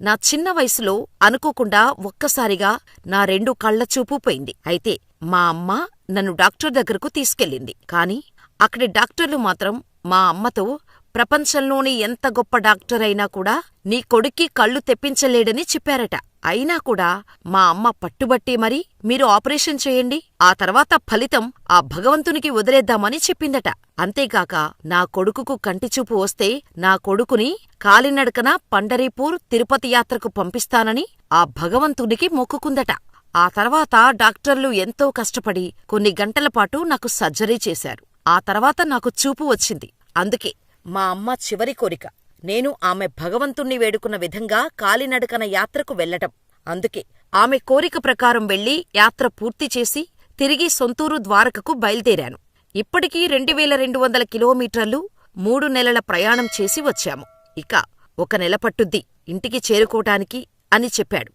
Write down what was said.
నా చిన్న వయసులో అనుకోకుండా ఒక్కసారిగా నా 2 కళ్ళ చూపు పోయింది. అయితే మా అమ్మ నన్ను డాక్టర్ దగ్గరకు తీసుకెళ్ళింది. కాని అక్కడి డాక్టర్లు మాత్రం మా అమ్మతో ప్రపంచంలోని ఎంత గొప్ప డాక్టరైనా కూడా నీ కొడుక్కి కళ్ళు తెప్పించలేడని చెప్పారట. అయినా కూడా మా అమ్మ పట్టుబట్టి మరీ మీరు ఆపరేషన్ చేయండి, ఆ తర్వాత ఫలితం ఆ భగవంతునికి వదిలేద్దామని చెప్పిందట. అంతేగాక నా కొడుకుకు కంటిచూపు వస్తే నా కొడుకుని కాలినడకన పండరీపూర్, తిరుపతి యాత్రకు పంపిస్తానని ఆ భగవంతునికి మొక్కుకుందట. ఆ తర్వాత డాక్టర్లు ఎంతో కష్టపడి కొన్ని గంటలపాటు నాకు సర్జరీ చేశారు. ఆ తర్వాత నాకు చూపు వచ్చింది. అందుకే మా అమ్మ చివరి కోరిక నేను ఆమె భగవంతుణ్ణి వేడుకున్న విధంగా కాలినడకన యాత్రకు వెళ్లటం. అందుకే ఆమె కోరిక ప్రకారం వెళ్లి యాత్ర పూర్తిచేసి తిరిగి సొంతూరు ద్వారకకు బయల్దేరాను. ఇప్పటికీ 2200 కిలోమీటర్లు 3 నెలల ప్రయాణం చేసి వచ్చాము. ఇక 1 నెల పట్టుద్ది ఇంటికి చేరుకోటానికి అని చెప్పాడు.